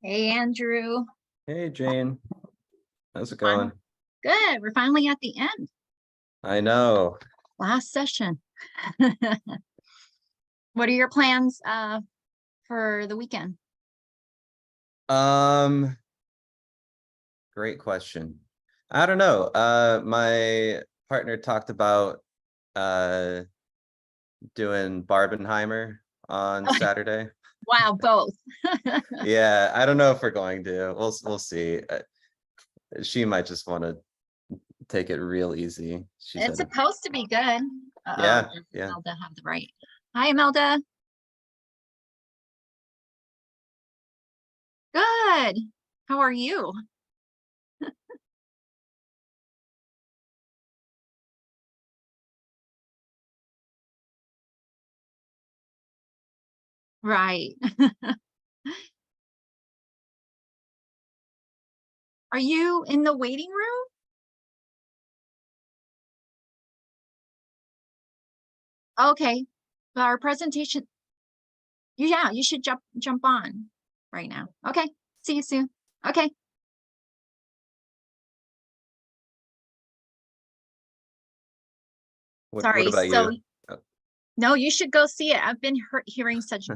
Hey, Andrew. Hey Jane, how's it Final. going? Good. We're finally at the end. I know. Last session. What are your plans for the weekend? Um, Great question. I don't know. My partner talked about uh doing Barbenheimer on Saturday. Wow, both. Yeah, I don't know if we're going to. We'll see. She might just want to take it real easy. She It's said, supposed to be good. Uh-oh, yeah, does yeah. Imelda have the right? Hi, Imelda. Good. How are you? Right. Are you in the waiting room? Okay. Our presentation. Yeah, you should jump on right now. Okay. See you soon. Okay. What Sorry. about So you? Oh, no, you should go see it. I've been hearing such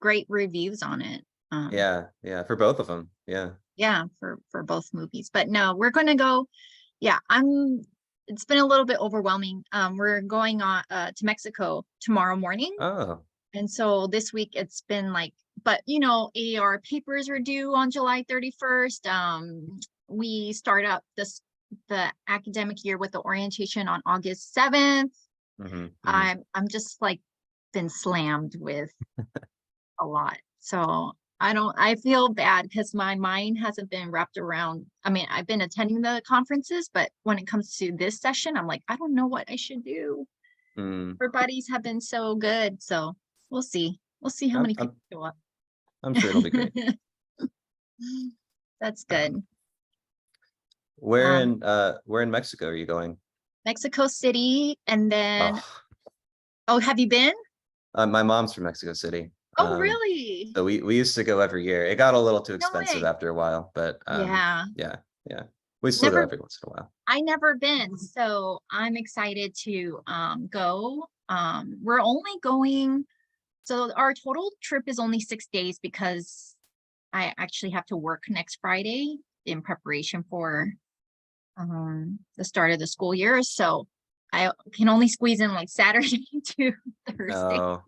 great reviews on it. yeah, yeah, for both of them. Yeah. Yeah, for both movies. But no, we're going to go. Yeah, it's been a little bit overwhelming. We're going on to Mexico tomorrow morning. Oh, And so this week it's been like, but AR papers are due on July 31st. We start up the academic year with the orientation on August 7th. mm-hmm. I'm just like been slammed with a lot. So I feel bad because my mind hasn't been wrapped around. I mean, I've been attending the conferences, but when it comes to this session, I'm like, I don't know what I should do. Mm. Everybody's have been so good. So we'll see. We'll see how I'm, many people I'm show up. I'm sure it'll be great. That's Um, good. Um, where in Mexico are you going? Mexico City, and then Oh, oh, have you been? my mom's from Mexico City. Oh, really? So we used to go every year. It got a little too No expensive way. after a while, but Yeah. yeah, yeah. We still go Never every once in a while. I never been, so I'm excited to go. We're only going, so our total trip is only 6 days because I actually have to work next Friday in preparation for the start of the school year. So I can only squeeze in like Saturday to Thursday. Oh,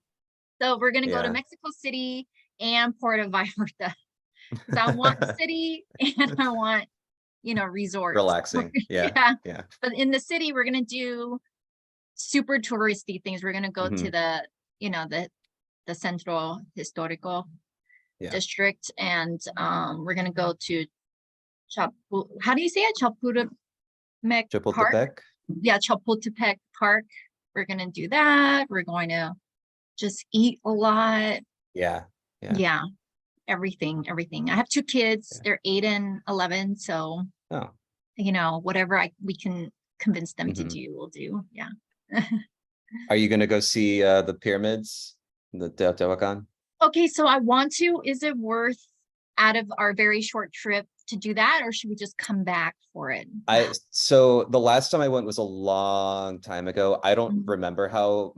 So we're gonna go to yeah. Mexico City and Puerto Vallarta because I want city and I want resorts. Relaxing. Yeah, Yeah. yeah. But in the city, we're gonna do super touristy things. We're gonna go to Hmm. the Centro Historical Yeah. district, and we're gonna go to how do you say it? Chapultepec Park. Chapultepec. Yeah, Chapultepec Park. We're gonna do that. We're going to just eat a lot. Yeah, yeah, Yeah, everything. I have two kids. yeah. They're 8 and 11, so Oh. whatever we can convince them to Hmm. do, we'll do. Yeah. Are you gonna go see the pyramids, the Teotihuacan? Okay, so I want to. Is it worth out of our very short trip to do that, or should we just come back for it? So the last time I went was a long time ago. I don't Mhm. remember how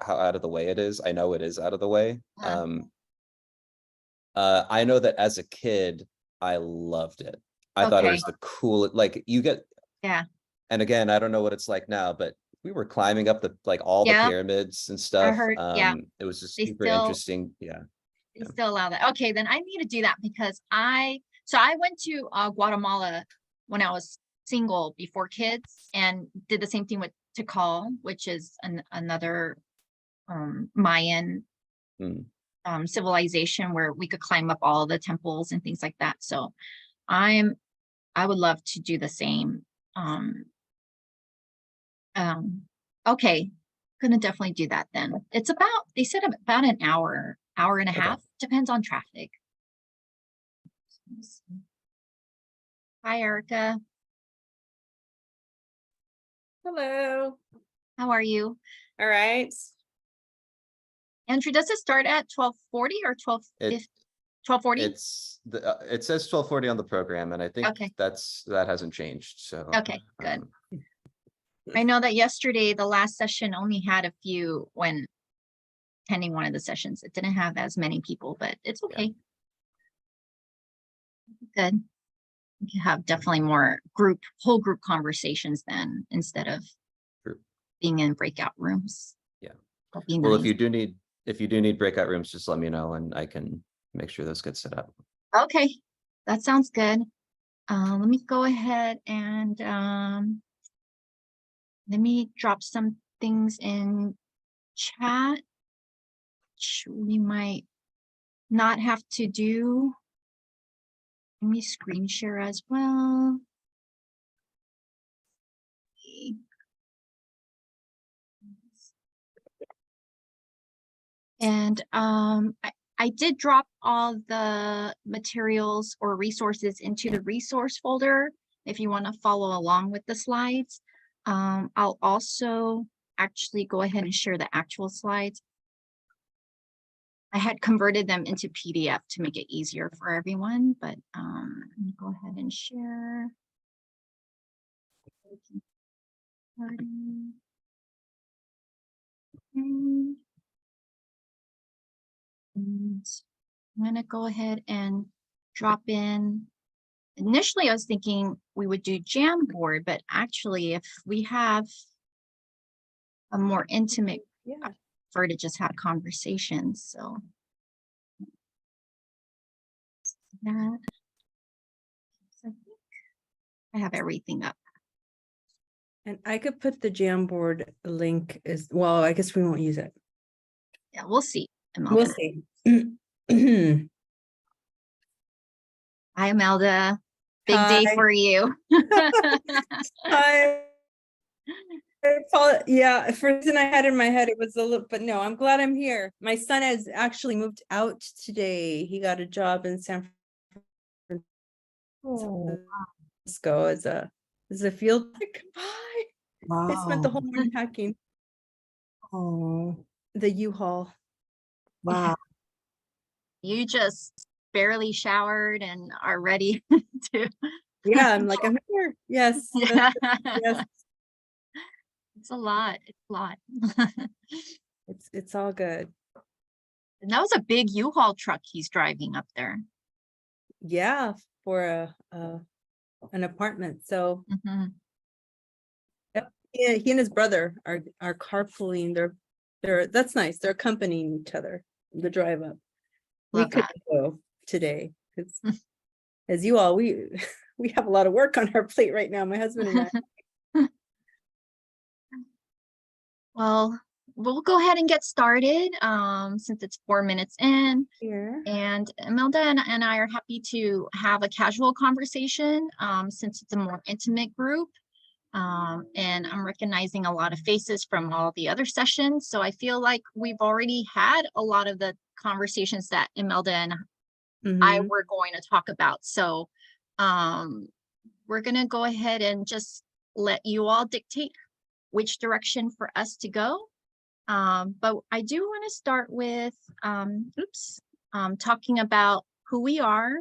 out of the way it is. I know it is out of the way. Uh, I know that as a kid, I loved it. I thought it okay. was the coolest. Like you get, Yeah. and again, I don't know what it's like now, but we were climbing up the like all the Yeah. pyramids and I stuff. heard. Yeah. It was just They super still interesting. Yeah. they Yeah. still allow that. Okay, then I need to do that because I went to Guatemala when I was single before kids and did the same thing with Tikal, which is another Mayan Mm. civilization where we could climb up all the temples and things like that. So I'm I would love to do the same. Um, um, okay, gonna definitely do that then. It's about they said about an hour and a Okay. half, depends on traffic. Hi, Erica. Hello. How are you? All right. Andrew, does it start at 12:40 or It 12:50? 12:40? It's it says 12:40 on the program, and I think Okay. that hasn't changed, so. Okay, good. um, I know that yesterday, the last session only had a few when attending one of the sessions. It didn't have as many people, but it's okay. Good. We can have definitely more whole group conversations then instead of True. being in breakout rooms. Yeah. That'd be Well, nice. if you do need breakout rooms, just let me know and I can make sure those get set up. Okay, that sounds good. Let me go ahead and let me drop some things in chat, which we might not have to do. Let me screen share as well. And I did drop all the materials or resources into the resource folder if you want to follow along with the slides. I'll also actually go ahead and share the actual slides. I had converted them into PDF to make it easier for everyone, but let me go ahead and share. And I'm gonna go ahead and drop in. Initially, I was thinking we would do Jamboard, but actually, if we have a more intimate, I prefer to just have conversations. So that, so I think I have everything up. And I could put the Jamboard link as well. I guess we won't use it. Yeah, we'll see. Imelda. We'll see. Hi, Imelda. Big Hi. day for you. Yeah, for reason I had in my head, it was a little, but no, I'm glad I'm here. My son has actually moved out today. He got a job in San Francisco as a field. Bye. I spent the whole morning packing the U-Haul. Wow. You just barely showered and are ready to. Yeah, I'm like, I'm here. Yes. Yes. It's a lot. It's a lot. It's all good. And that was a big U-Haul truck he's driving up there. Yeah, for an apartment. So Mhm. yeah, he and his brother are carpooling. They're that's nice. They're accompanying each other the drive up. We Love couldn't go today because as you all we have a lot of work on our plate right now, my husband and I. Well, we'll go ahead and get started since it's 4 minutes in. Here. And Imelda and I are happy to have a casual conversation since it's a more intimate group. And I'm recognizing a lot of faces from all the other sessions. So I feel like we've already had a lot of the conversations that Imelda and I were going to talk about. So we're going to go ahead and just let you all dictate which direction for us to go. But I do want to start with, talking about who we are,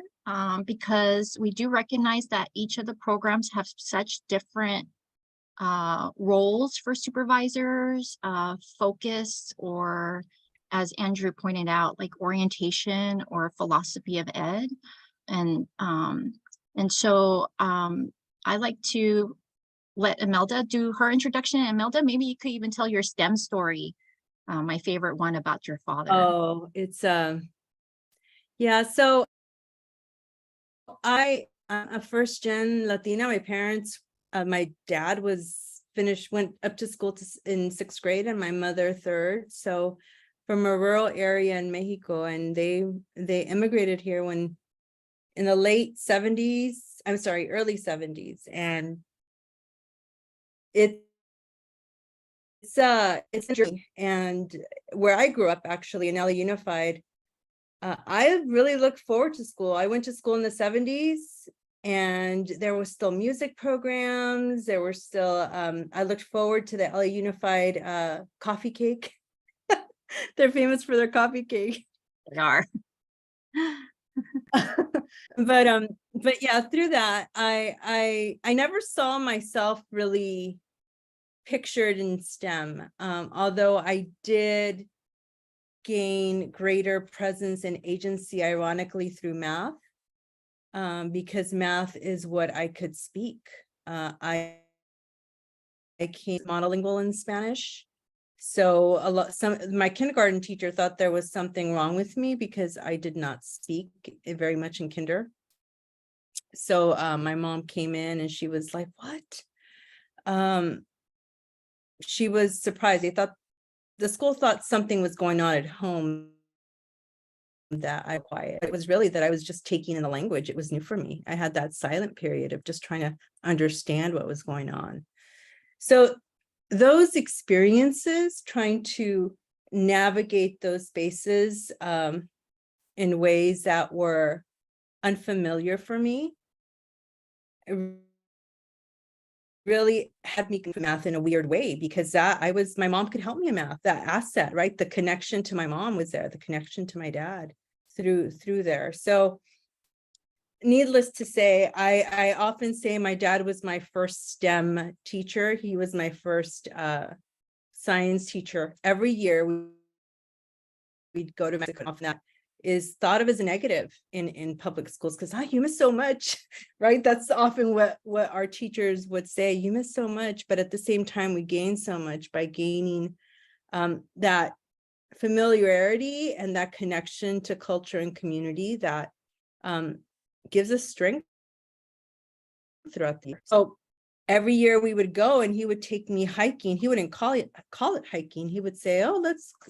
because we do recognize that each of the programs have such different roles for supervisors, focus, or as Andrew pointed out, like orientation or philosophy of ed. And so I like to let Imelda do her introduction. Imelda, maybe you could even tell your STEM story, my favorite one about your father. Oh, it's yeah, so I'm a first gen Latina. My parents, my dad went up to school in 6th grade and my mother 3rd. So from a rural area in Mexico, and they immigrated here when in the late 70s, I'm sorry, early 70s. And it's interesting. And where I grew up actually in LA Unified, I really looked forward to school. I went to school in the 70s and there was still music programs. There were still, I looked forward to the LA Unified coffee cake. They're famous for their coffee cake. They are. But yeah, through that, I never saw myself really pictured in STEM, although I did gain greater presence and agency, ironically, through math, because math is what I could speak. I came monolingual in Spanish. So my kindergarten teacher thought there was something wrong with me because I did not speak very much in kinder. So my mom came in and she was like, what? She was surprised. The school thought something was going on at home that I quiet. It was really that I was just taking in the language. It was new for me. I had that silent period of just trying to understand what was going on. So those experiences, trying to navigate those spaces in ways that were unfamiliar for me, really had me do math in a weird way, because my mom could help me in math, that asset, right? The connection to my mom was there, the connection to my dad through there. So needless to say, I often say my dad was my first STEM teacher. He was my first science teacher. Every year we'd go to Mexico, and that is thought of as a negative in public schools, because you miss so much, right? That's often what our teachers would say, you miss so much, but at the same time we gain so much by gaining that familiarity and that connection to culture and community that gives us strength throughout the year. So every year we would go and he would take me hiking. He wouldn't call it hiking. He would say, oh,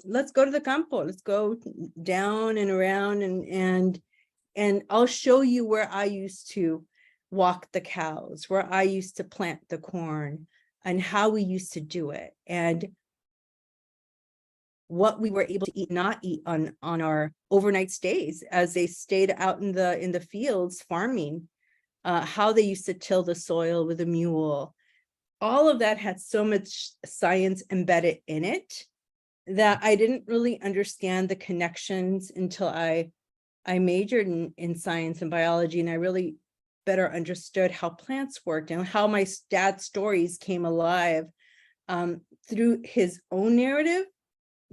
let's go to the campo. Let's go down and around and I'll show you where I used to walk the cows, where I used to plant the corn, and how we used to do it, and what we were able to eat, not eat on our overnight stays as they stayed out in the fields farming, how they used to till the soil with a mule. All of that had so much science embedded in it that I didn't really understand the connections until I majored in science and biology, and I really better understood how plants worked and how my dad's stories came alive through his own narrative,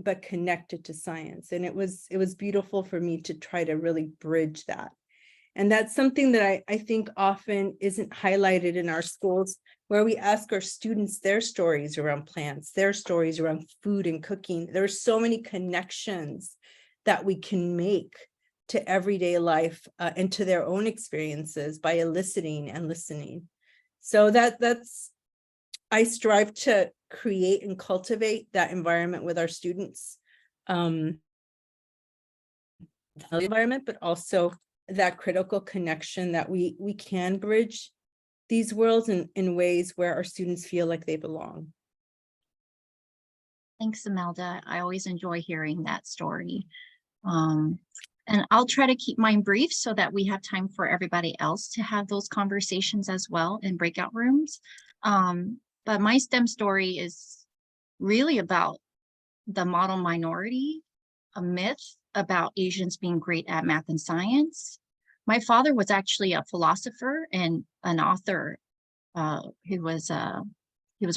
but connected to science. And it was beautiful for me to try to really bridge that. And that's something that I think often isn't highlighted in our schools, where we ask our students their stories around plants, their stories around food and cooking. There are so many connections that we can make to everyday life and to their own experiences by eliciting and listening. So that's, I strive to create and cultivate that environment with our students, the environment, but also that critical connection that we can bridge these worlds in ways where our students feel like they belong. Thanks, Imelda. I always enjoy hearing that story. And I'll try to keep mine brief so that we have time for everybody else to have those conversations as well in breakout rooms. But my STEM story is really about the model minority, a myth about Asians being great at math and science. My father was actually a philosopher and an author. He was a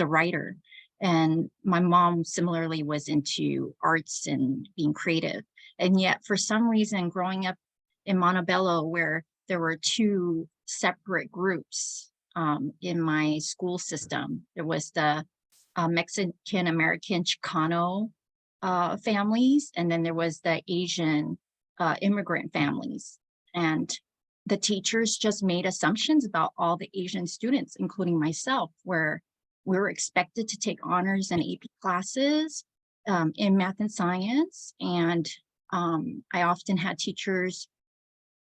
writer. And my mom similarly was into arts and being creative. And yet for some reason, growing up in Montebello, where there were two separate groups in my school system, there was the Mexican-American Chicano families, and then there was the Asian immigrant families. And the teachers just made assumptions about all the Asian students, including myself, where we were expected to take honors and AP classes in math and science. And I often had teachers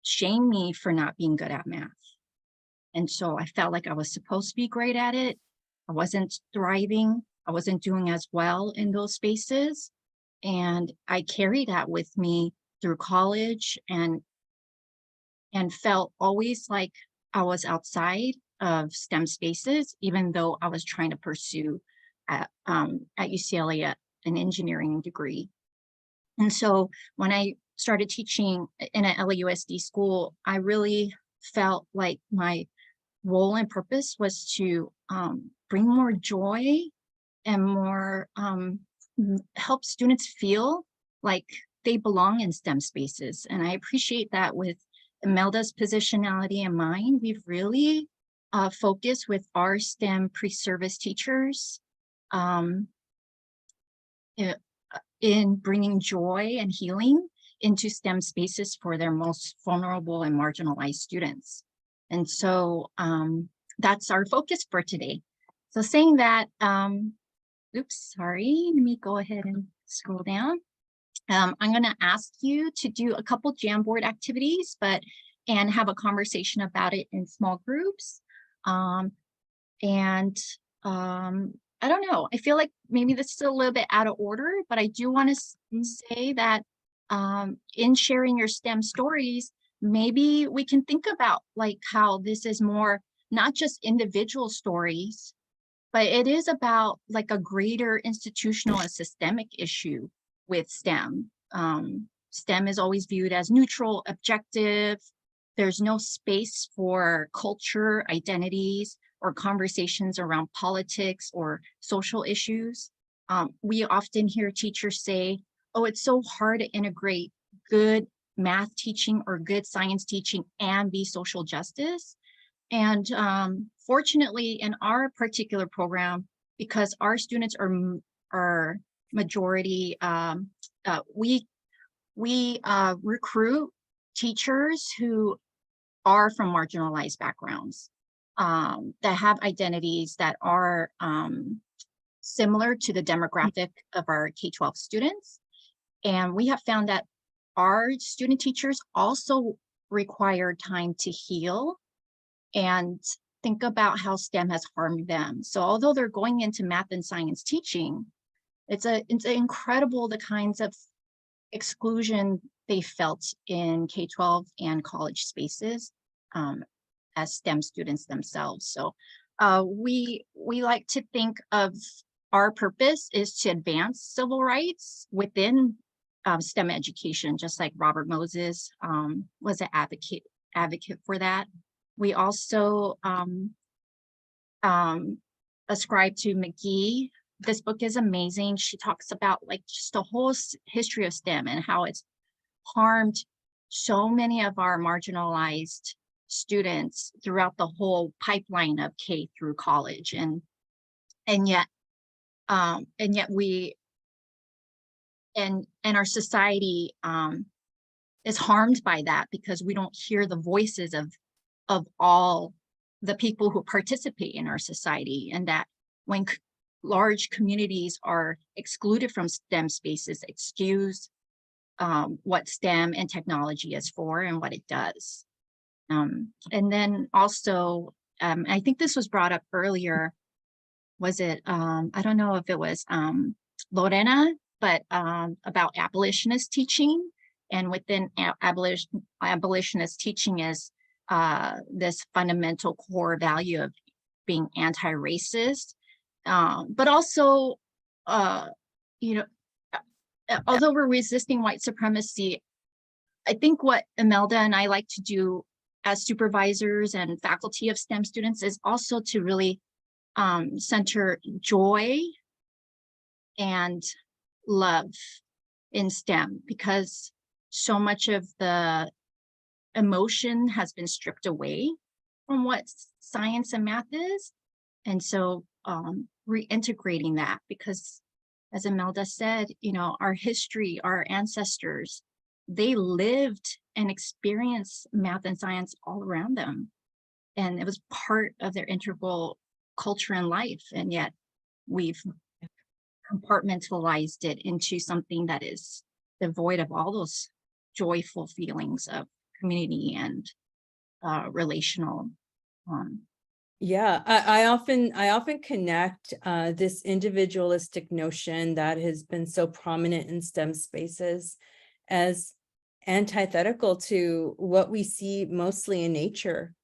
shame me for not being good at math. And so I felt like I was supposed to be great at it. I wasn't thriving. I wasn't doing as well in those spaces. And I carried that with me through college and felt always like I was outside of STEM spaces, even though I was trying to pursue at UCLA an engineering degree. And so when I started teaching in an LAUSD school, I really felt like my role and purpose was to bring more joy and more help students feel like they belong in STEM spaces. And I appreciate that with Imelda's positionality in mind, we've really focused with our STEM pre-service teachers in bringing joy and healing into STEM spaces for their most vulnerable and marginalized students. And so that's our focus for today. So saying that, oops, sorry, let me go ahead and scroll down. I'm gonna ask you to do a couple Jamboard activities, and have a conversation about it in small groups. I don't know, I feel like maybe this is a little bit out of order, but I do want to say that in sharing your STEM stories, maybe we can think about like how this is more not just individual stories, but it is about like a greater institutional and systemic issue with STEM. STEM is always viewed as neutral, objective. There's no space for culture, identities, or conversations around politics or social issues. We often hear teachers say, oh, it's so hard to integrate good math teaching or good science teaching and be social justice. And fortunately, in our particular program, because our students are majority, we recruit teachers who are from marginalized backgrounds, that have identities that are similar to the demographic of our K-12 students. And we have found that our student teachers also require time to heal and think about how STEM has harmed them. So although they're going into math and science teaching, it's incredible the kinds of exclusion they felt in K-12 and college spaces as STEM students themselves. So we like to think of our purpose is to advance civil rights within STEM education, just like Robert Moses was an advocate for that. We also ascribe to McGee. This book is amazing. She talks about like just the whole history of STEM and how it's harmed so many of our marginalized students throughout the whole pipeline of K through college. And yet we and our society is harmed by that because we don't hear the voices of all the people who participate in our society, and that when large communities are excluded from STEM spaces, excuse what STEM and technology is for and what it does. And then also, I think this was brought up earlier, was it, I don't know if it was Lorena, but about abolitionist teaching. And within abolitionist teaching is this fundamental core value of being anti-racist, but also, you know, although we're resisting white supremacy, I think what Imelda and I like to do as supervisors and faculty of STEM students is also to really center joy and love in STEM, because so much of the emotion has been stripped away from what science and math is. And so reintegrating that, because as Imelda said, you know, our history, our ancestors, they lived and experienced math and science all around them. And it was part of their integral culture and life. And yet we've compartmentalized it into something that is devoid of all those joyful feelings of community and relational. Yeah, I often connect this individualistic notion that has been so prominent in STEM spaces as antithetical to what we see mostly in nature.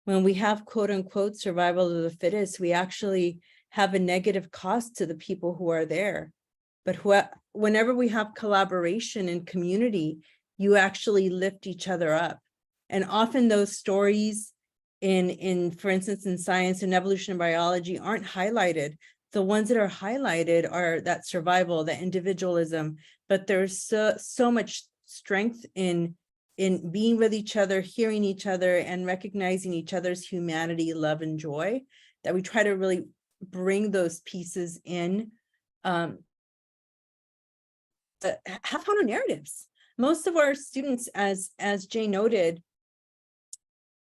When we have quote unquote survival of the fittest, we actually have a negative cost to the people who are there. But whenever we have collaboration and community, you actually lift each other up. And often those stories for instance, in science and evolution and biology aren't highlighted. The ones that are highlighted are that survival, that individualism, but there's so much strength in being with each other, hearing each other, and recognizing each other's humanity, love, and joy, that we try to really bring those pieces in. Have fun on narratives. Most of our students, as Jay noted,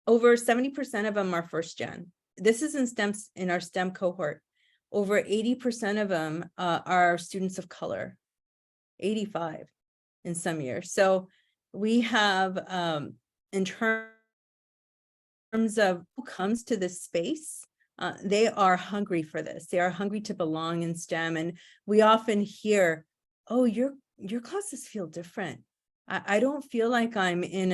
over 70% of them are first gen. This is in our STEM cohort. Over 80% of them are students of color, 85 in some years. So we have, in terms of who comes to this space, they are hungry for this. They are hungry to belong in STEM. And we often hear, oh, your classes feel different. I don't feel like I'm in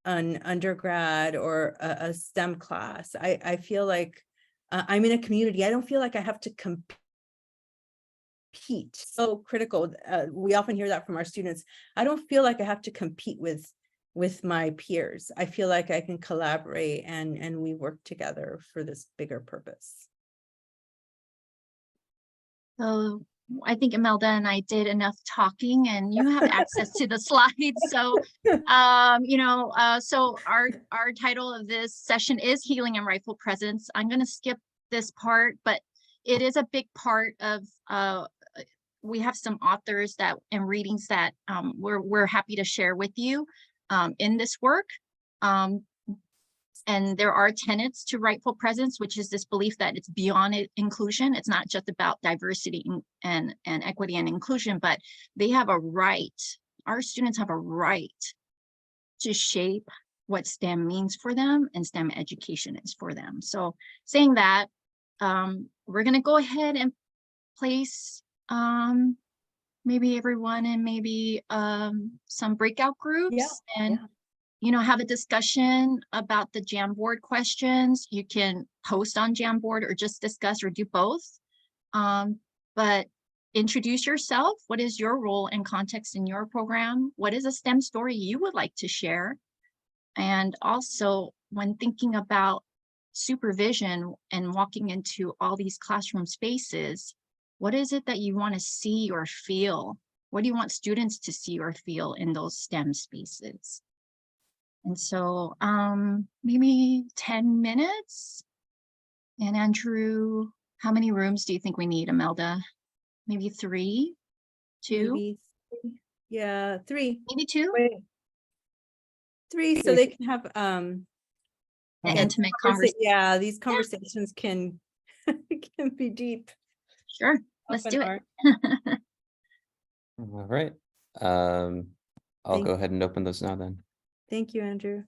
an undergrad or a STEM class. I feel like I'm in a community. I don't feel like I have to compete. So critical. We often hear that from our students. I don't feel like I have to compete with my peers. I feel like I can collaborate and we work together for this bigger purpose. So I think Imelda and I did enough talking, and you have access to the slides. So, so our title of this session is Healing and Rightful Presence. I'm going to skip this part, but it is a big part of, we have some authors and readings that we're happy to share with you in this work. And there are tenets to rightful presence, which is this belief that it's beyond inclusion. It's not just about diversity and equity and inclusion, but they have a right. Our students have a right to shape what STEM means for them and STEM education is for them. So saying that, we're going to go ahead and place maybe everyone in maybe some breakout groups have a discussion about the Jamboard questions. You can post on Jamboard or just discuss or do both. But introduce yourself. What is your role and context in your program? What is a STEM story you would like to share? And also, when thinking about supervision and walking into all these classroom spaces, what is it that you want to see or feel? What do you want students to see or feel in those STEM spaces? And so maybe 10 minutes. And Andrew, how many rooms do you think we need, Imelda? Maybe 3, 2? Maybe 3. Yeah, 3. Maybe 2? Wait. 3, so they can have An intimate conversation. Yeah, these conversations can be deep. Sure, let's do it. All right. I'll go ahead and open those now then. Thank you, Andrew.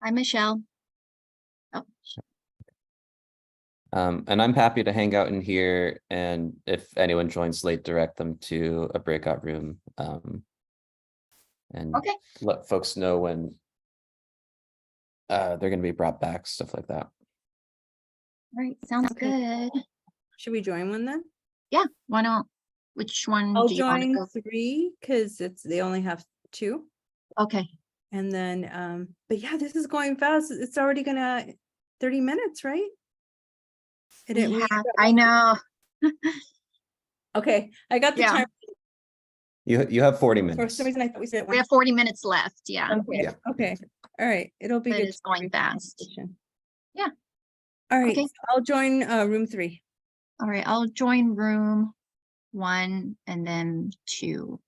Hi, Michelle. And I'm happy to hang out in here, and if anyone joins late, direct them to a breakout room, and let folks know when they're going to be brought back, stuff like that. All right, sounds good. Should we join one then? Yeah, why not? Which one I'll do you want to join go? 3 because they only have 2. Okay. And then, but yeah, this is going fast. It's already gonna 30 minutes, right? I know. Okay, I got the time. You have 40 minutes. For some reason, I thought we said we have 40 minutes left. Yeah. Okay. Yeah. Okay. All right. It'll be but good. It's going fast. Yeah. All right. Okay. So I'll join room 3. All right. I'll join room 1 and then 2.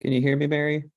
Can you hear me, Mary?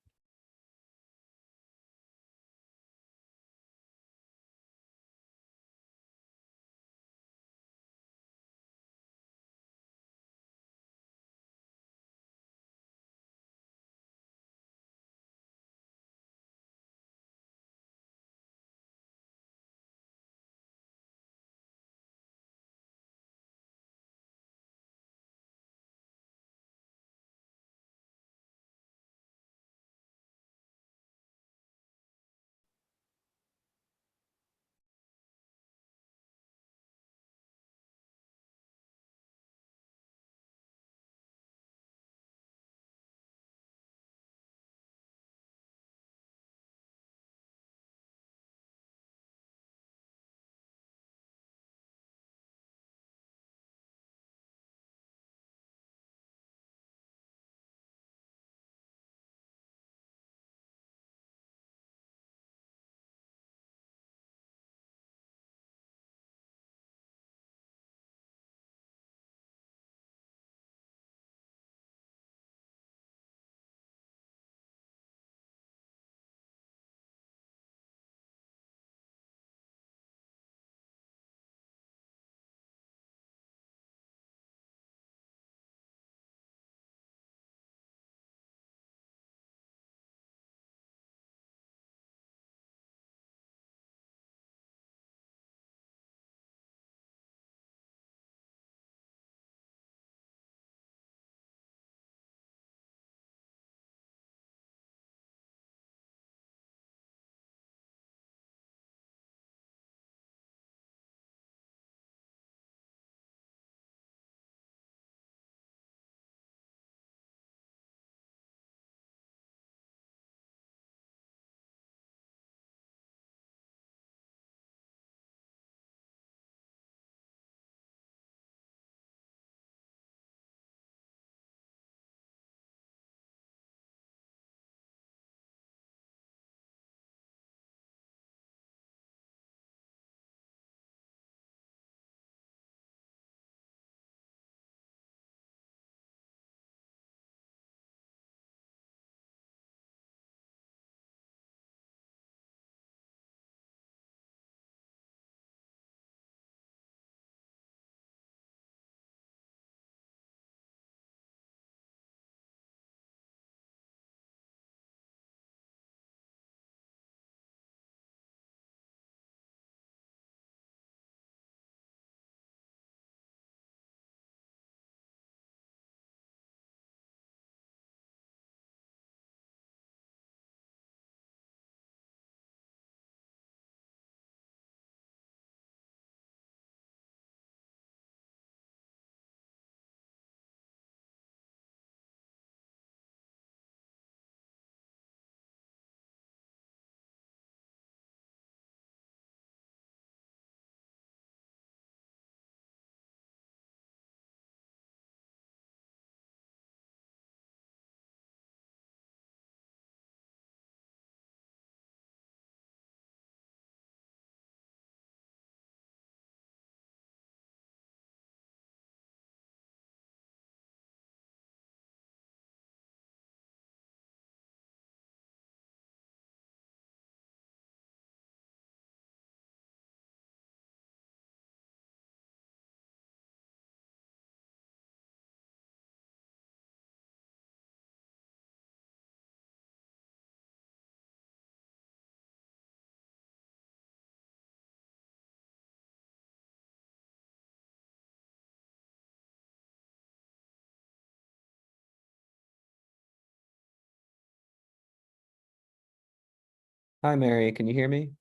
Hi, Mary, can you hear me?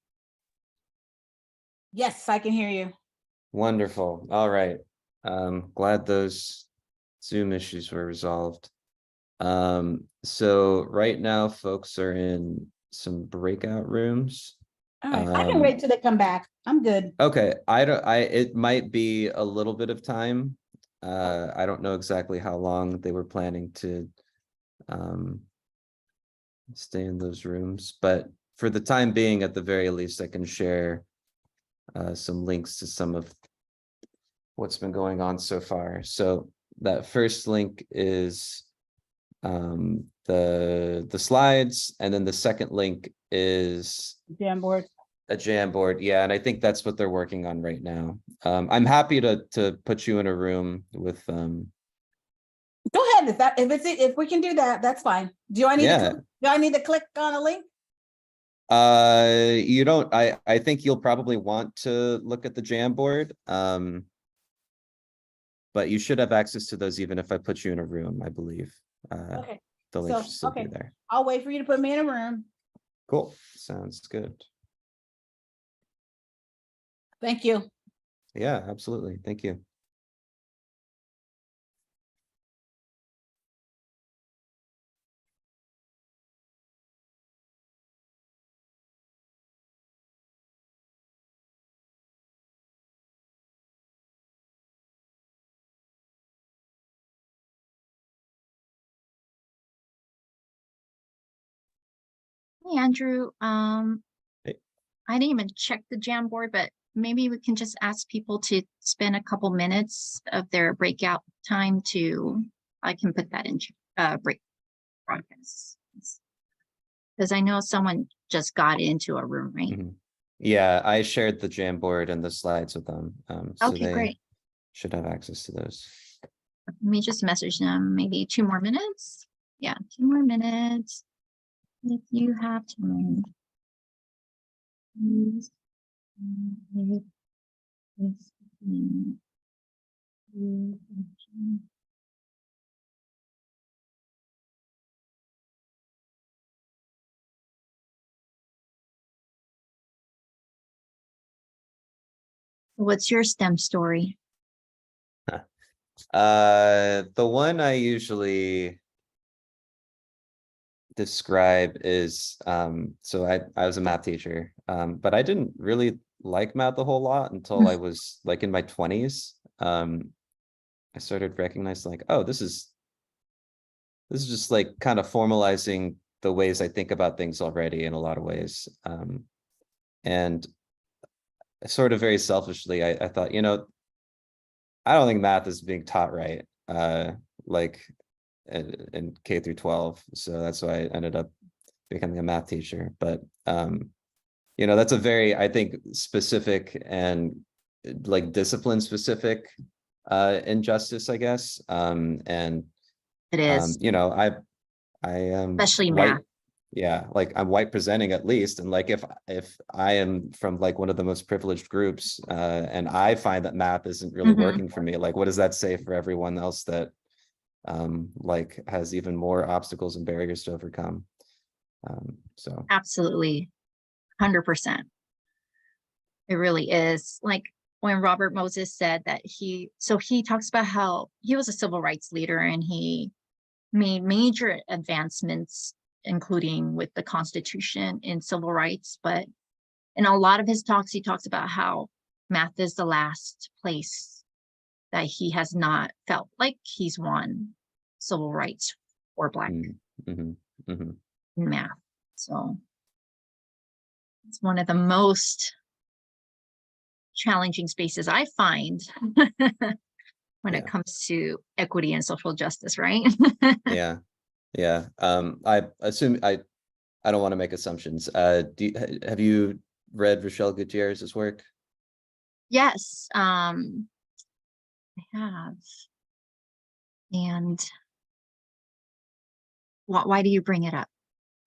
Yes, I can hear you. Wonderful. All right. Glad those Zoom issues were resolved. So right now folks are in some breakout rooms. All right, I can wait till they come back. I'm good. Okay, it might be a little bit of time. I don't know exactly how long they were planning to stay in those rooms, but for the time being, at the very least, I can share some links to some of what's been going on so far. So that first link is the slides, and then the second link is Jamboard. a Jamboard. Yeah, and I think that's what they're working on right now. I'm happy to put you in a room with Go ahead. If we can do that, that's fine. Do I need Yeah. to click on a link? You don't, I think you'll probably want to look at the Jamboard. But you should have access to those even if I put you in a room, I believe. Okay. The link So, should still be okay. there. I'll wait for you to put me in a room. Cool, sounds good. Thank you. Yeah, absolutely, thank you. Hey, Andrew, Hey. I didn't even check the Jamboard, but maybe we can just ask people to spend a couple minutes of their breakout time I can put that in break broadcast. Because I know someone just got into a room, right? Mhm. Yeah, I shared the Jamboard and the slides with them. So Okay, they great. should have access to those. Let me just message them, maybe 2 more minutes. Yeah, 2 more minutes. If you have time. Please, make this meeting. What's your STEM story? The one I usually describe is so I was a math teacher, but I didn't really like math a whole lot until I was like in my 20s. I started recognizing like, oh, this is just like kind of formalizing the ways I think about things already in a lot of ways. And sort of very selfishly, I thought, I don't think math is being taught right, like in K through 12. So that's why I ended up becoming a math teacher. But that's a very, I think, specific and like discipline specific injustice, I guess. And It is, I am especially white. math. Yeah, like I'm white presenting at least, and like if I am from like one of the most privileged groups, and I find that math isn't really Mhm. working for me, like what does that say for everyone else that like has even more obstacles and barriers to overcome? So Absolutely, 100%. It really is. Like when Robert Moses said that he talks about how he was a civil rights leader and he made major advancements, including with the Constitution and civil rights. But in a lot of his talks, he talks about how math is the last place that he has not felt like he's won civil rights for Black mhm, mhm. math. So it's one of the most challenging spaces I find when it comes to equity and social justice, right? Yeah. I assume I don't want to make assumptions. Have you read Rochelle Gutierrez's work? Yes, I have. And why do you bring it up?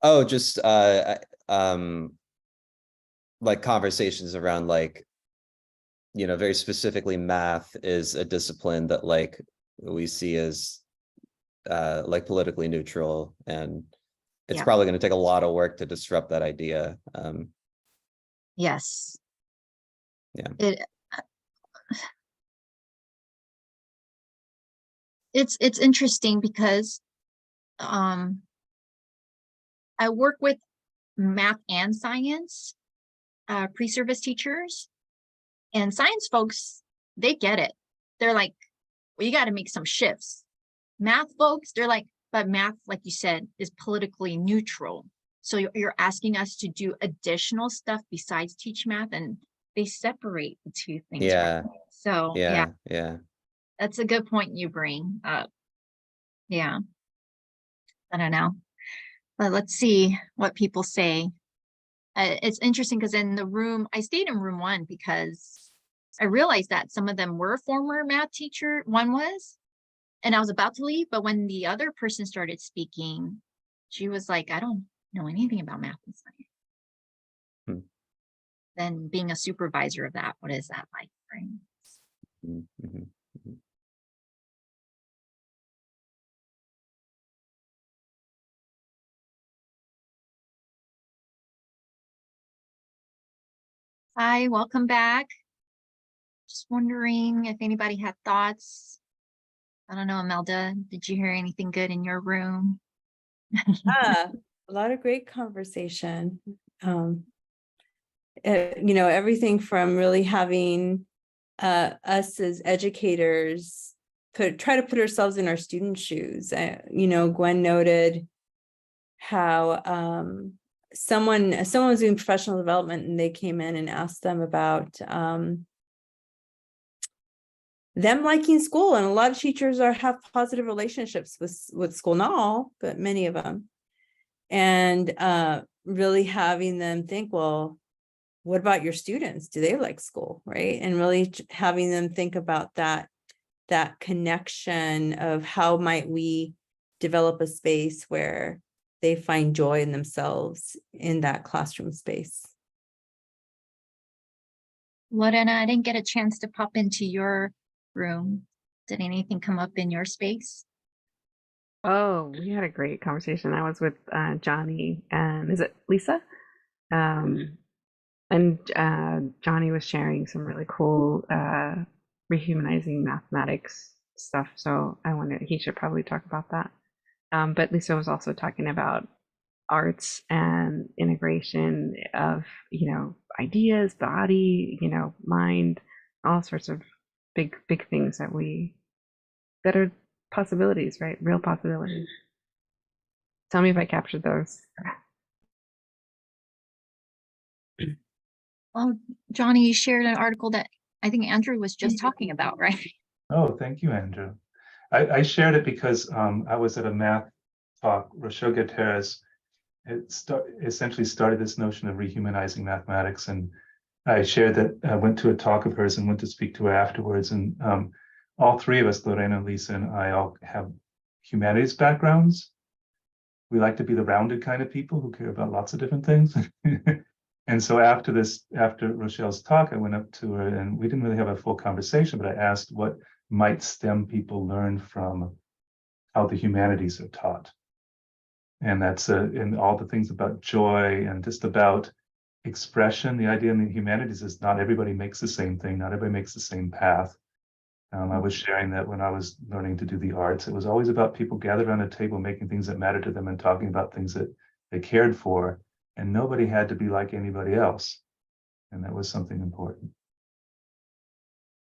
Oh, just like conversations around like, very specifically math is a discipline that like we see as like politically neutral, and it's Yeah. probably going to take a lot of work to disrupt that idea. Yes. Yeah. It's interesting because I work with math and science pre-service teachers, and science folks, they get it. They're like, well, you got to make some shifts. Math folks, they're like, but math, like you said, is politically neutral. So you're asking us to do additional stuff besides teach math, and they separate the two things. Yeah. Right? So Yeah. that's a good point you bring up. Yeah. I don't know. But let's see what people say. It's interesting because in the room, I stayed in room 1 because I realized that some of them were former math teacher. One was, and I was about to leave, but when the other person started speaking, she was like, I don't know anything about math and science. Then being a supervisor of that, what is that like, right? Mhm. Hi, welcome back. Just wondering if anybody had thoughts. I don't know, Imelda, did you hear anything good in your room? A lot of great conversation. Everything from really having us as educators try to put ourselves in our students' shoes. Gwen noted how someone was doing professional development and they came in and asked them about them liking school, and a lot of teachers have positive relationships with school, not all, but many of them, and really having them think, well, what about your students? Do they like school, right? And really having them think about that connection of how might we develop a space where they find joy in themselves in that classroom space. Lorena, I didn't get a chance to pop into your room. Did anything come up in your space? Oh, we had a great conversation. I was with Johnny and is it Lisa? And Johnny was sharing some really cool rehumanizing mathematics stuff. So I wondered he should probably talk about that. But Lisa was also talking about arts and integration of, ideas, body, mind, all sorts of big things that are possibilities, right? Real possibilities. Tell me if I captured those. Oh, Johnny, you shared an article that I think Andrew was just talking about, right? Oh, thank you, Andrew. I shared it because I was at a math talk. Rochelle Gutierrez essentially started this notion of rehumanizing mathematics, and I shared that I went to a talk of hers and went to speak to her afterwards. And all three of us, Lorena, Lisa, and I, all have humanities backgrounds. We like to be the rounded kind of people who care about lots of different things. And so after Rochelle's talk, I went up to her and we didn't really have a full conversation, but I asked what might STEM people learn from how the humanities are taught. And that's in all the things about joy and just about expression. The idea in the humanities is not everybody makes the same thing, not everybody makes the same path. I was sharing that when I was learning to do the arts, it was always about people gathered around a table making things that mattered to them and talking about things that they cared for, and nobody had to be like anybody else. And that was something important.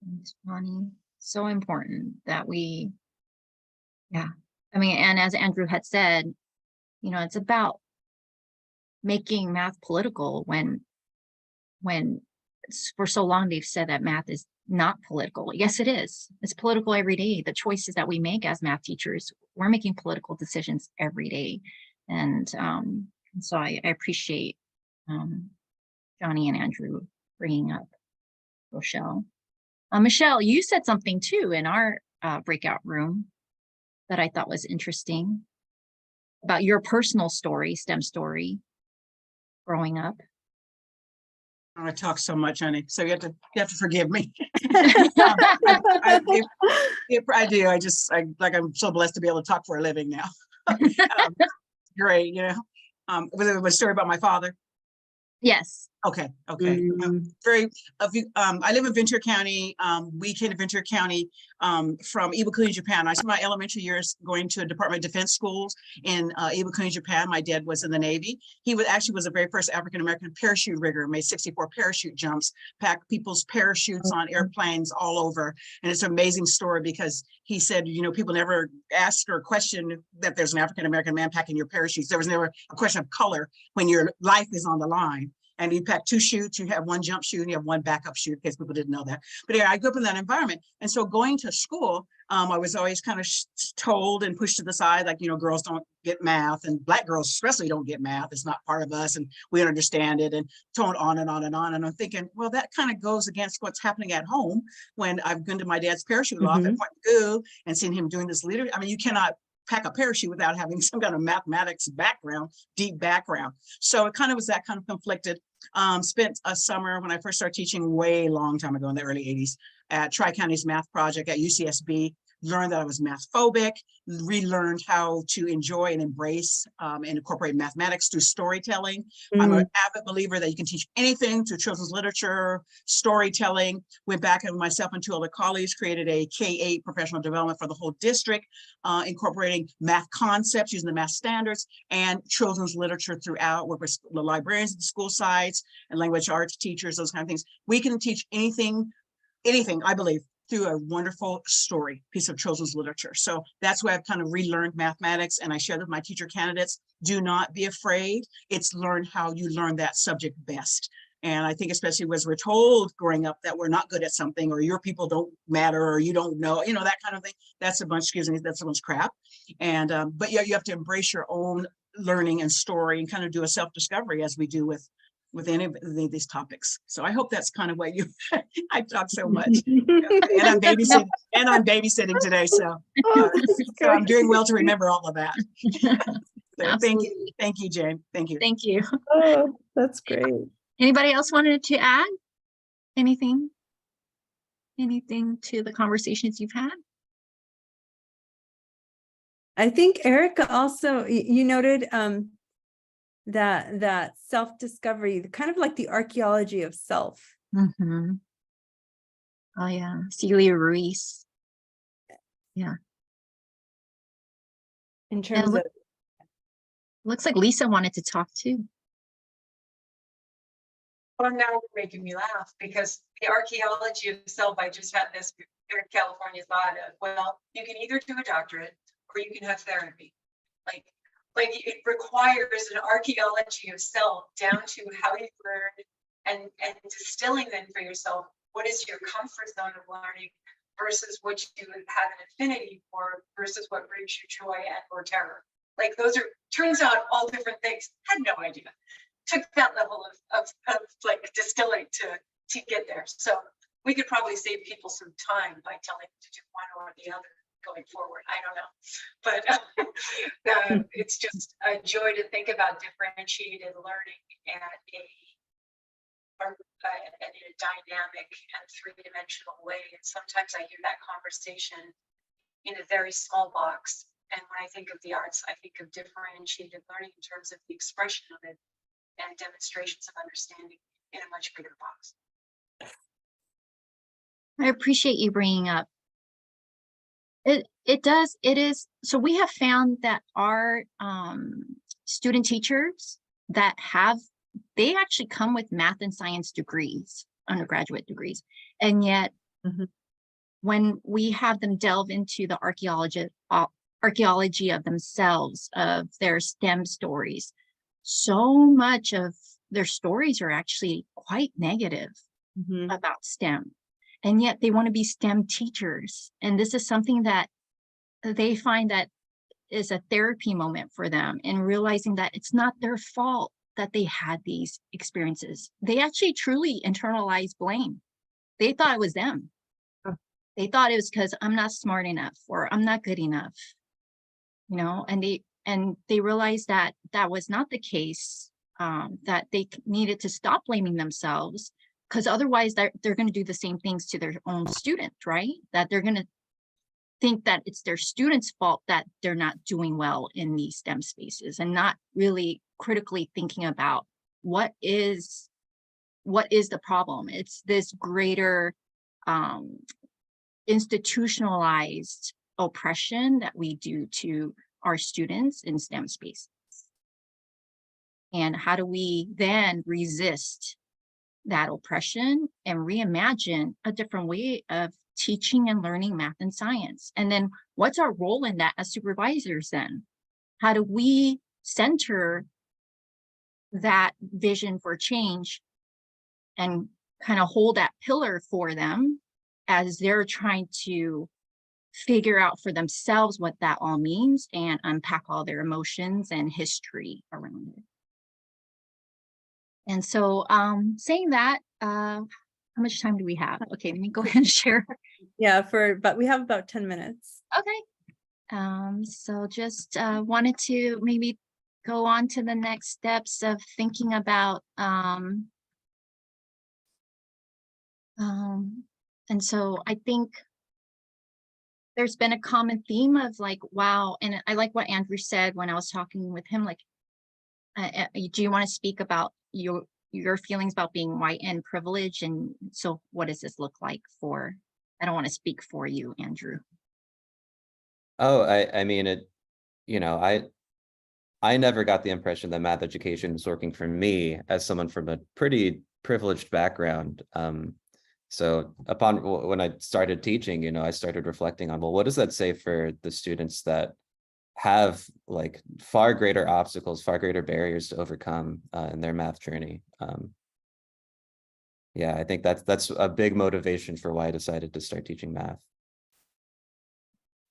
Thanks, Johnny. So important that and as Andrew had said, it's about making math political when for so long they've said that math is not political. Yes, it is. It's political every day. The choices that we make as math teachers, we're making political decisions every day. And so I appreciate Johnny and Andrew bringing up Rochelle. Michelle, you said something too in our breakout room that I thought was interesting about your personal story, STEM story, growing up. I talk so much, honey, so you have to forgive me. I I do. I'm so blessed to be able to talk for a living now. Great, was it a story about my father? Yes. Okay. I live in Ventura County. We came to Ventura County from Iwakuni, Japan. I spent my elementary years going to Department of Defense schools in Iwakuni, Japan. My dad was in the Navy. He was the very first African-American parachute rigger, made 64 parachute jumps, packed people's parachutes on airplanes all over. And it's an amazing story because he said, people never ask or question that there's an African-American man packing your parachutes. There was never a question of color when your life is on the line. And you pack 2 chutes, you have 1 jump chute, and you have 1 backup chute, in case people didn't know that. But yeah, I grew up in that environment. And so going to school, I was always kind of told and pushed to the side, like, girls don't get math, and Black girls especially don't get math. It's not part of us, and we don't understand it, and toned on and on and on. And I'm thinking, well, that kind of goes against what's happening at home when I've been to my dad's parachute loft at Point Magoo and seen him doing this leader. I mean, you cannot pack a parachute without having some kind of mathematics background, deep background. So it kind of was that kind of conflicted. Spent a summer when I first started teaching way long time ago in the early 80s at Tri-County's Math Project at UCSB. Learned that I was math phobic, relearned how to enjoy and embrace and incorporate mathematics through storytelling. I'm an avid believer that you can teach anything through children's literature, storytelling. Went back and myself and 2 other colleagues created a K-8 professional development for the whole district, incorporating math concepts using the math standards and children's literature throughout, work with the librarians at the school sites and language arts teachers, those kind of things. We can teach anything, I believe, through a wonderful story, piece of children's literature. So that's why I've kind of relearned mathematics, and I share with my teacher candidates, do not be afraid. It's learn how you learn that subject best. And I think especially as we're told growing up that we're not good at something, or your people don't matter, or you don't know, that kind of thing. That's a bunch, excuse me, that's a bunch of crap. And, but yeah, you have to embrace your own learning and story and kind of do a self-discovery as we do with any of these topics. So I hope that's kind of what you, I talk so much. And I'm babysitting today. So, so I'm doing well to remember all of that. So thank you, Jane. Thank you. Thank you. Oh, that's great. Anybody else wanted to add anything to the conversations you've had? I think Erica also, you noted that self-discovery, kind of like the archaeology of self. Oh yeah, Celia Ruiz. Yeah. In terms of, looks like Lisa wanted to talk too. Well, now you're making me laugh, because the archaeology of self, I just had this here in California thought of, well, you can either do a doctorate or you can have therapy. Like it requires an archaeology of self down to how you learn and distilling then for yourself, what is your comfort zone of learning versus what you have an affinity for versus what brings you joy and or terror. Like those are, turns out, all different things. Had no idea. Took that level of like distilling to get there. So we could probably save people some time by telling them to do one or the other going forward. I don't know, but it's just a joy to think about differentiated learning and in a dynamic and three-dimensional way. And sometimes I hear that conversation in a very small box. And when I think of the arts, I think of differentiated learning in terms of the expression of it and demonstrations of understanding in a much bigger box. I appreciate you bringing up. It is. So we have found that our student teachers that they actually come with math and science degrees, undergraduate degrees. And yet when we have them delve into the archaeology of themselves, of their STEM stories, so much of their stories are actually quite negative about STEM. And yet they want to be STEM teachers. And this is something that they find that is a therapy moment for them, and realizing that it's not their fault that they had these experiences. They actually truly internalize blame. They thought it was them. They thought it was because I'm not smart enough or I'm not good enough, and they realized that that was not the case, that they needed to stop blaming themselves, because otherwise they're going to do the same things to their own student, right? That they're going to think that it's their students' fault that they're not doing well in these STEM spaces, and not really critically thinking about what is the problem. It's this greater institutionalized oppression that we do to our students in STEM spaces. And how do we then resist that oppression and reimagine a different way of teaching and learning math and science? And then what's our role in that as supervisors then? How do we center that vision for change and kind of hold that pillar for them as they're trying to figure out for themselves what that all means and unpack all their emotions and history around it. And so saying that, how much time do we have? Okay, let me go ahead and share. Yeah, but we have about 10 minutes. Okay. So just wanted to maybe go on to the next steps of thinking about and so I think there's been a common theme of like, wow, and I like what Andrew said when I was talking with him, like, do you want to speak about your feelings about being white and privileged? And so what does this look like for, I don't want to speak for you, Andrew. Oh, I mean, you know, I never got the impression that math education was working for me as someone from a pretty privileged background. So when I started teaching, you know, I started reflecting on, well, what does that say for the students that have like far greater obstacles, far greater barriers to overcome in their math journey? Yeah, I think that's a big motivation for why I decided to start teaching math.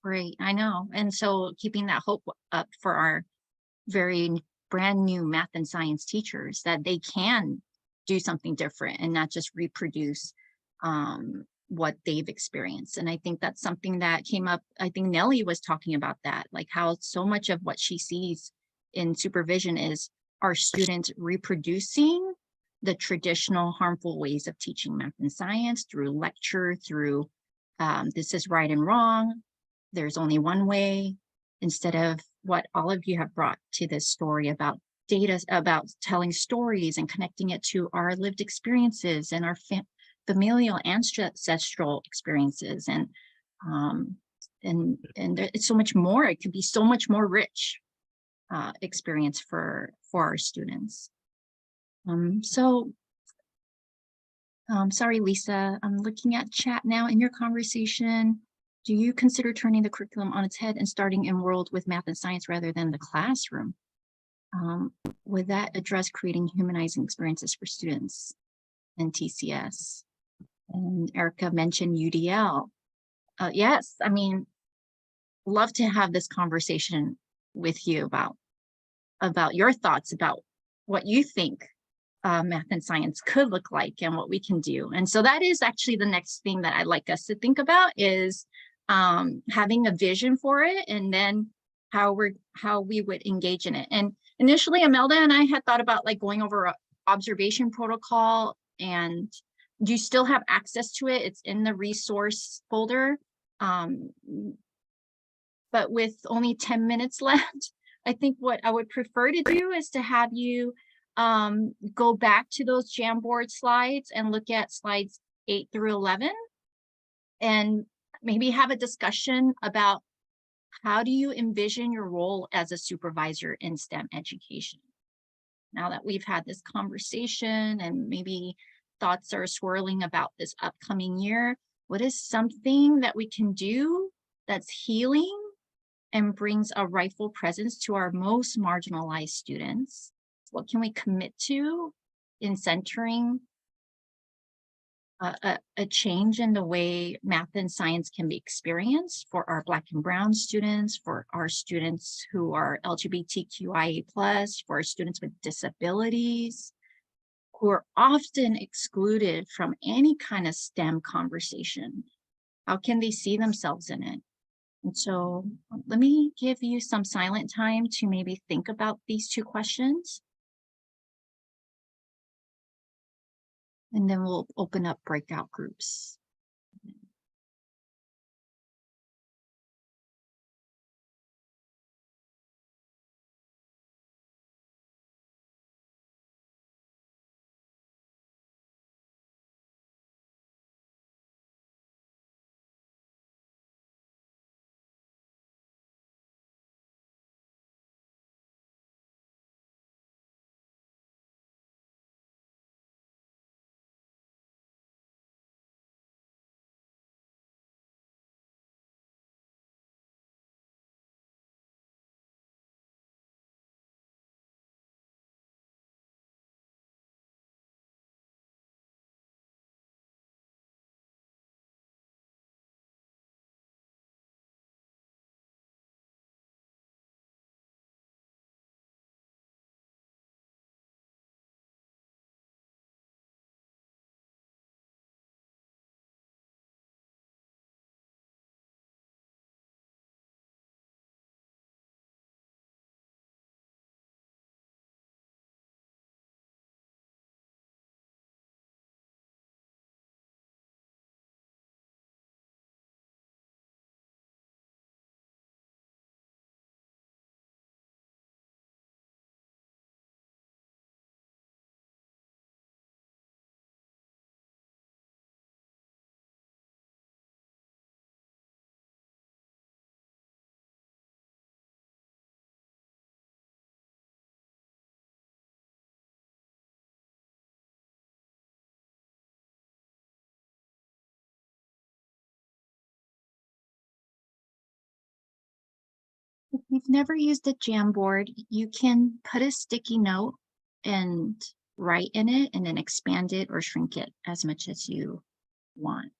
Great, I know. And so keeping that hope up for our very brand new math and science teachers, that they can do something different and not just reproduce what they've experienced. And I think that's something that came up. I think Nellie was talking about that, like how so much of what she sees in supervision is our students reproducing the traditional harmful ways of teaching math and science through lecture, through this is right and wrong, there's only one way, instead of what all of you have brought to this story about data, about telling stories and connecting it to our lived experiences and our familial ancestral experiences. And it's so much more, it could be so much more rich experience for our students. Sorry, Lisa, I'm looking at chat now. In your conversation, do you consider turning the curriculum on its head and starting Enrolled with math and science rather than the classroom? Would that address creating humanizing experiences for students and TCS? And Erica mentioned UDL. Yes, I mean, love to have this conversation with you about your thoughts about what you think math and science could look like and what we can do. And so that is actually the next thing that I'd like us to think about is having a vision for it, and then how we would engage in it. And initially, Imelda and I had thought about like going over a observation protocol, and do you still have access to it? It's in the resource folder. But with only 10 minutes left, I think what I would prefer to do is to have you go back to those Jamboard slides and look at slides 8 through 11, and maybe have a discussion about how do you envision your role as a supervisor in STEM education? Now that we've had this conversation and maybe thoughts are swirling about this upcoming year, what is something that we can do that's healing and brings a rightful presence to our most marginalized students? What can we commit to in centering a change in the way math and science can be experienced for our Black and Brown students, for our students who are LGBTQIA+, for our students with disabilities, who are often excluded from any kind of STEM conversation? How can they see themselves in it? And so let me give you some silent time to maybe think about these two questions. And then we'll open up breakout groups. you've never used a Jamboard, you can put a sticky note and write in it and then expand it or shrink it as much as you want.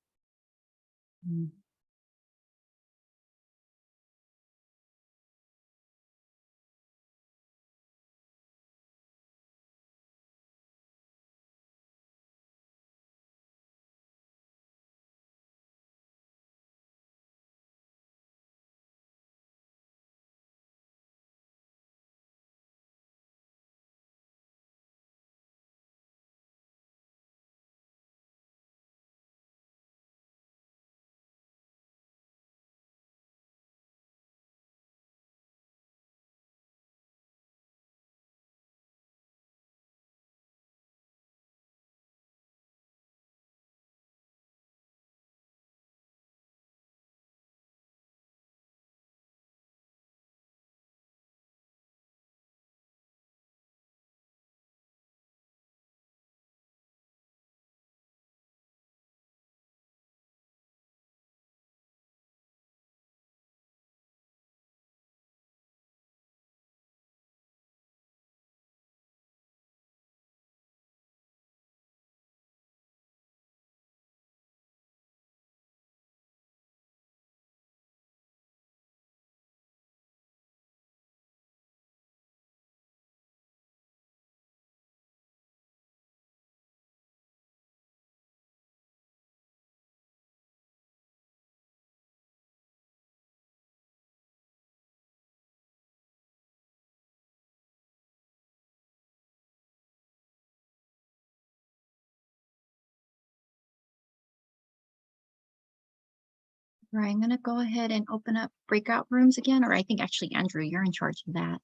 Right, I'm gonna go ahead and open up breakout rooms again, or I think actually, Andrew, you're in charge of that.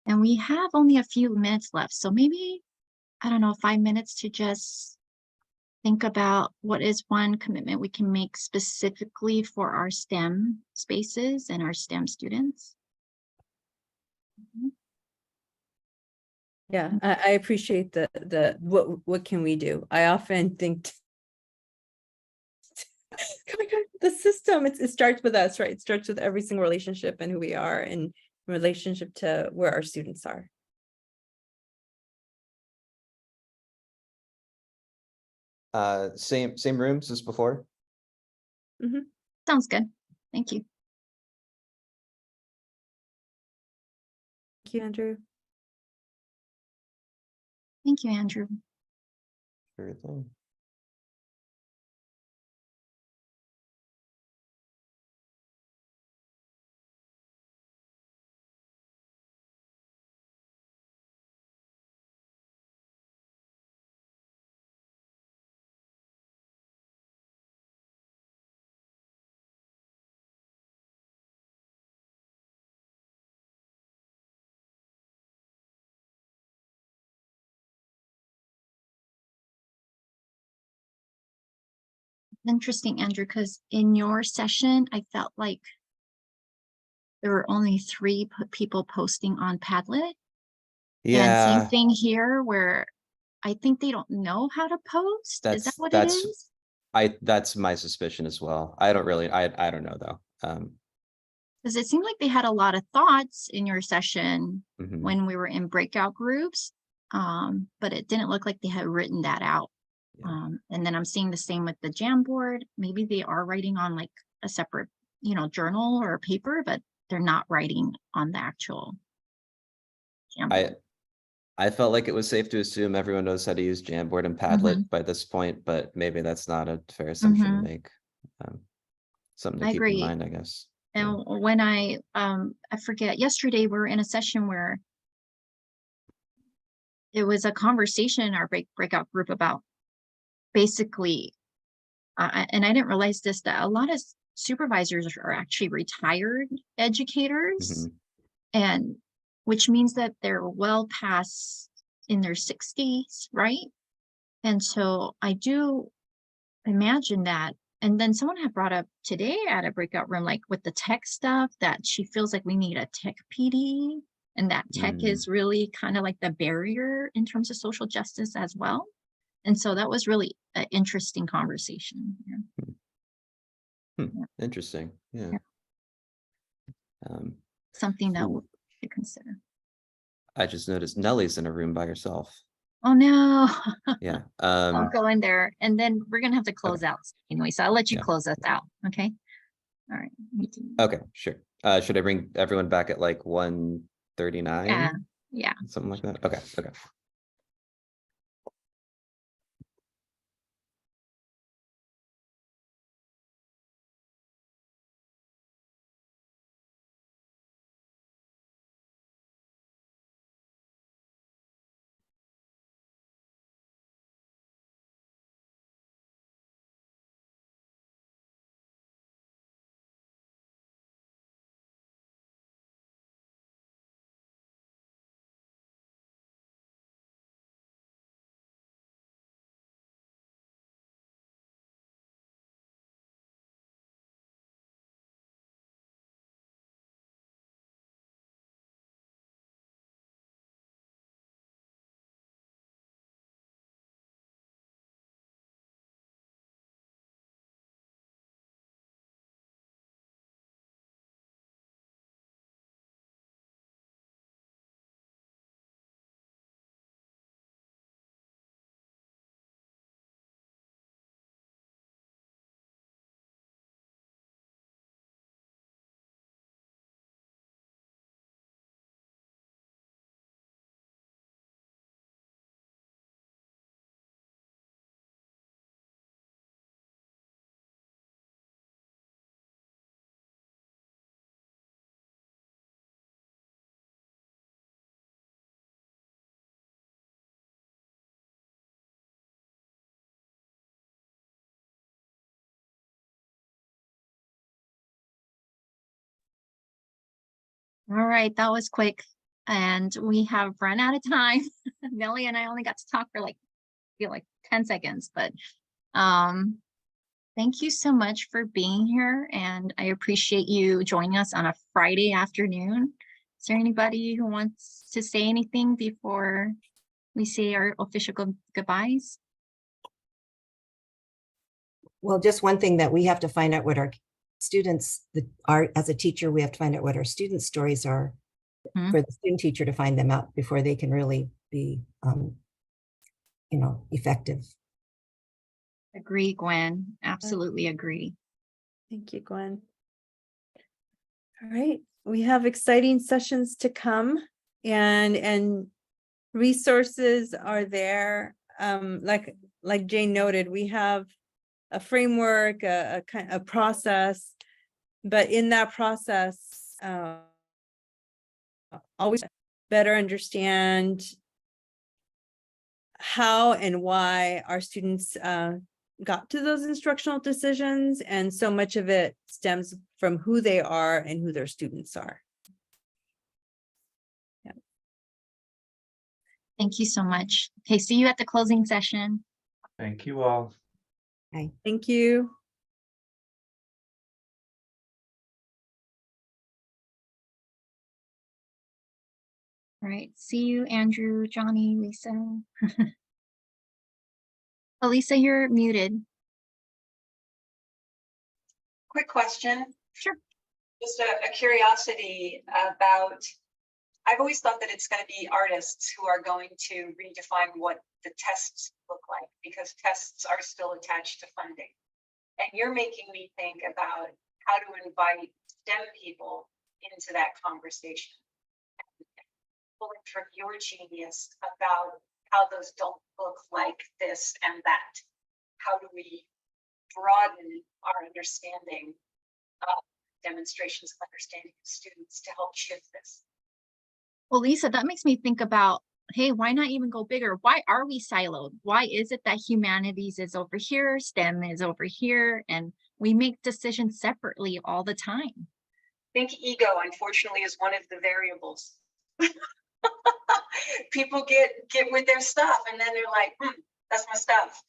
And we have only a few minutes left, so maybe, I don't know, 5 minutes to just think about what is one commitment we can make specifically for our STEM spaces and our STEM students. Yeah, I appreciate the what can we do? I often think oh my God, the system, it starts with us, right? It starts with every single relationship and who we are in relationship to where our students are. Same rooms as before. Sounds good. Thank you. Thank you, Andrew. Thank you, Andrew. Sure thing. Interesting, Andrew, because in your session, I felt like there were only 3 people posting on Padlet. And Yeah, same thing here where I think they don't know how to post. Is that what it is? that's my suspicion as well. I don't really, I don't know though. Because it seemed like they had a lot of thoughts in your session Mhm. when we were in breakout groups, but it didn't look like they had written that out. Yeah. And then I'm seeing the same with the Jamboard. Maybe they are writing on like a separate, journal or paper, but they're not writing on the actual Jamboard. I felt like it was safe to assume everyone knows how to use Jamboard and Padlet by this point, but maybe that's not a fair assumption to make. Something to I keep in agree. mind, I guess. And when I forget, yesterday we were in a session where it was a conversation in our breakout group about basically, and I didn't realize this, that a lot of supervisors are actually retired educators, and which means that they're well past in their 60s, right? And so I do imagine that. And then someone had brought up today at a breakout room, like with the tech stuff, that she feels like we need a tech PD, and that tech is really kind of like the barrier in terms of social justice as well. And so that was really an interesting conversation. Interesting. Yeah. something that we Ooh. should consider. I just noticed Nellie's in a room by herself. Oh, no. Yeah. I'll go in there and then we're gonna have to close out anyway. So I'll let you Yeah. close us out. Okay. All right. Okay, sure. Should I bring everyone back at like 1:39? Yeah. Yeah. Something like that? Okay, okay. All right. That was quick. And we have run out of time. Nellie and I only got to talk for like, feel like 10 seconds, but thank you so much for being here. And I appreciate you joining us on a Friday afternoon. Is there anybody who wants to say anything before we say our official goodbyes? Well, just one thing that we have to find out what our students are, as a teacher, we have to find out what our students' stories are for the student teacher to find them out before they can really be, effective. Agree, Gwen. Absolutely agree. Thank you, Gwen. All right, we have exciting sessions to come, and resources are there. Like Jane noted, we have a framework, a process, but in that process, always better understand how and why our students got to those instructional decisions, and so much of it stems from who they are and who their students are. Yeah. Thank you so much. Okay, see you at the closing session. Thank you all. Thank you. All right, see you, Andrew, Johnny, Lisa. Oh, Lisa, you're muted. Quick question. Sure. Just a curiosity about, I've always thought that it's going to be artists who are going to redefine what the tests look like, because tests are still attached to funding. And you're making me think about how to invite STEM people into that conversation. Pulling from your genius about how those don't look like this and that. How do we broaden our understanding of demonstrations of understanding of students to help shift this? Well, Lisa, that makes me think about, hey, why not even go bigger? Why are we siloed? Why is it that humanities is over here, STEM is over here, and we make decisions separately all the time? I think ego, unfortunately, is one of the variables. People get with their stuff and then they're like, that's my stuff.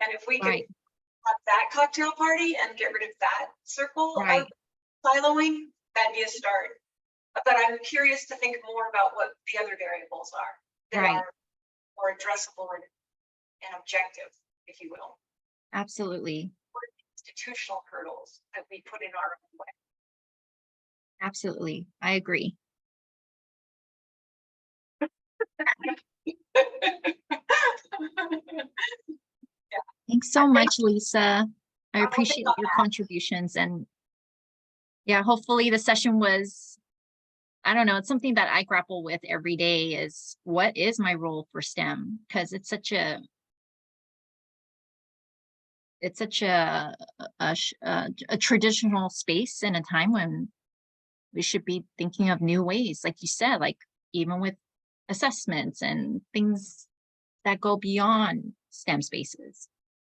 And if we can have that cocktail party and get rid of that circle of siloing, that'd be a start. But I'm curious to think more about what the other variables are that are more addressable and objective, if you will. Absolutely. Or institutional hurdles that we put in our own way. Absolutely. I agree. Thanks so much, Lisa. I will appreciate think on your that. contributions, and yeah, hopefully the session was, I don't know, it's something that I grapple with every day is what is my role for STEM? Because it's such a a traditional space in a time when we should be thinking of new ways, like you said, like even with assessments and things that go beyond STEM spaces.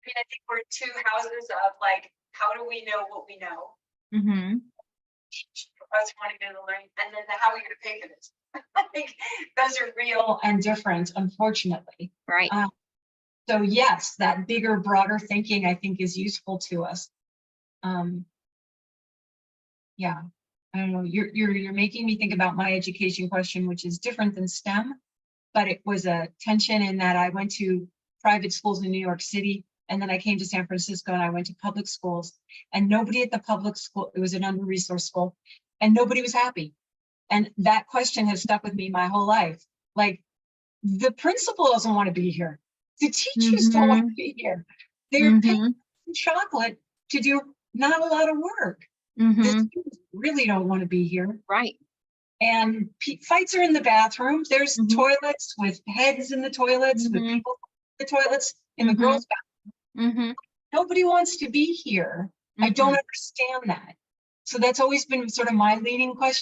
I mean, I think we're two houses of like, how do we know what we know? Mm-hmm. Us wanting to learn, and then how are we going to pay for this? Like, those are real and different, unfortunately. Right. So yes, that bigger, broader thinking I think is useful to us. Yeah, I don't know. You're making me think about my education question, which is different than STEM, but it was a tension in that I went to private schools in New York City, and then I came to San Francisco and I went to public schools, and nobody at the public school, it was an under-resourced school, and nobody was happy. And that question has stuck with me my whole life. Like, the principal doesn't want to be here. The teachers don't want to be here. They're paying chocolate to do not a lot of work. The students really don't want to be here. Right. And fights are in the bathrooms. There's toilets with heads in the toilets, with people in the toilets in the girls' bathroom. Nobody wants to be here. I don't understand that. So that's always been sort of my leading question.